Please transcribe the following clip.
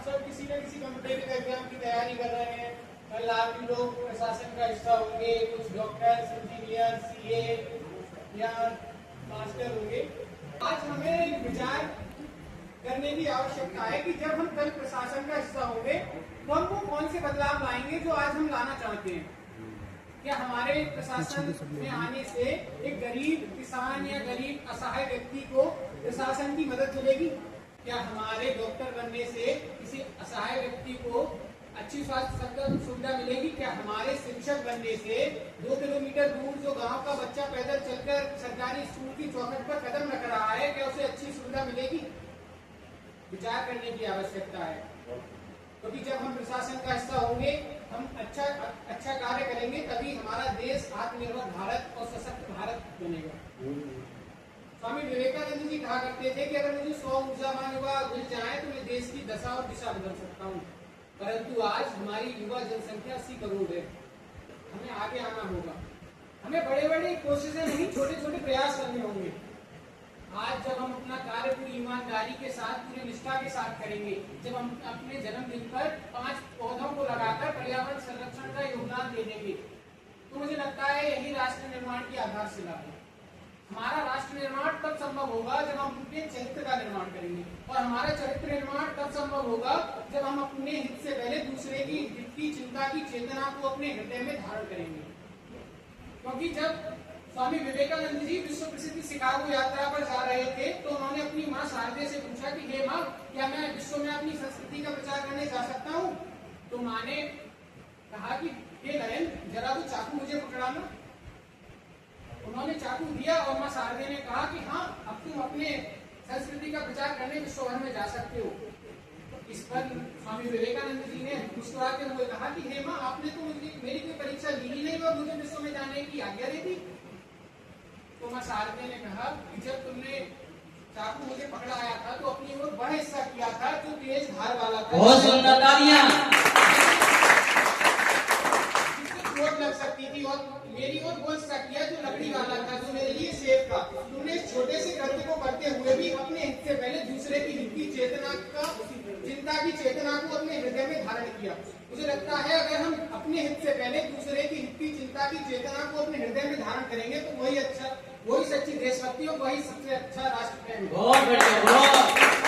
आप सब किसी न किसी कॉम्पिटेटिव एग्जाम की तैयारी कर रहे हैं। कल आप भी लोग प्रशासन का हिस्सा होंगे, कुछ डॉक्टर्स, इंजीनियर, सीए या मास्टर होंगे। आज हमें विचार करने की आवश्यकता है कि जब हम कल प्रशासन का हिस्सा होंगे तो हम वो कौन से बदलाव लाएंगे जो आज हम लाना चाहते हैं। क्या हमारे प्रशासन में आने से एक गरीब किसान या गरीब असहाय व्यक्ति को प्रशासन की मदद मिलेगी? क्या हमारे डॉक्टर बनने से किसी असहाय व्यक्ति को अच्छी स्वास्थ्य सुविधा मिलेगी? क्या हमारे शिक्षक बनने से 2 किलोमीटर दूर जो गांव का बच्चा पैदल चलकर सरकारी स्कूल की चौखट पर कदम रख रहा है, क्या उसे अच्छी सुविधा मिलेगी? विचार करने की आवश्यकता है, क्योंकि जब हम प्रशासन का हिस्सा होंगे, हम अच्छा कार्य करेंगे, तभी हमारा देश आत्मनिर्भर भारत और सशक्त भारत बनेगा। स्वामी विवेकानंद जी कहा करते थे कि अगर मुझे 100 ऊर्जावान युवा मिल जाए तो मैं देश की दशा और दिशा बदल सकता हूँ। परंतु आज हमारी युवा जनसंख्या 80 करोड़ है। हमें आगे आना होगा। हमें बड़े बड़े कोशिशें नहीं, छोटे छोटे प्रयास करने होंगे। आज जब हम अपना कार्य पूरी ईमानदारी के साथ, पूरी निष्ठा के साथ करेंगे, जब हम अपने जन्मदिन पर 5 पौधों को लगाकर पर्यावरण संरक्षण का योगदान दे देंगे, तो मुझे लगता है यही राष्ट्र निर्माण की आधारशिला है। हमारा राष्ट्र निर्माण तब संभव होगा जब हम अपने चरित्र का निर्माण करेंगे, और हमारा चरित्र निर्माण तब संभव होगा जब हम अपने हित से पहले दूसरे की हित की चिंता की चेतना को अपने हृदय में धारण करेंगे। क्योंकि जब स्वामी विवेकानंद जी विश्व प्रसिद्ध शिकागो यात्रा पर जा रहे थे, तो उन्होंने अपनी माँ शारदे से पूछा कि हे माँ, क्या मैं विश्व में अपनी संस्कृति का प्रचार करने जा सकता हूँ? तो माँ ने कहा कि हे नरेंद्र, जरा वो चाकू मुझे पकड़ाना। उन्होंने चाकू दिया और माँ शारदे ने कहा कि हाँ, अब तुम अपने संस्कृति का प्रचार करने विश्व भर में जा सकते हो। इस पर स्वामी विवेकानंद जी ने मुस्कुराते हुए कहा कि हे माँ, आपने तो मेरी कोई परीक्षा ली ही नहीं और मुझे विश्व में जाने की आज्ञा दी थी। तो माँ शारदे ने कहा कि जब तुमने चाकू मुझे पकड़ाया था तो अपनी ओर वह हिस्सा किया था जो तेज धार वाला था, बहुत सुंदर तालियां, जिससे चोट लग सकती थी, और मेरी ओर वो हिस्सा किया जो लकड़ी वाला था, जो मेरे लिए सेफ था। तुमने इस छोटे से कृत्य को करते हुए भी अपने हित से पहले दूसरे की हित की चेतना का, चिंता की चेतना को अपने हृदय में धारण किया। मुझे लगता है अगर हम अपने हित से पहले दूसरे की हित की चिंता की चेतना को अपने हृदय में धारण करेंगे तो वही सच्ची देशभक्ति और वही सबसे अच्छा राष्ट्र प्रेम। बहुत बढ़िया, बहुत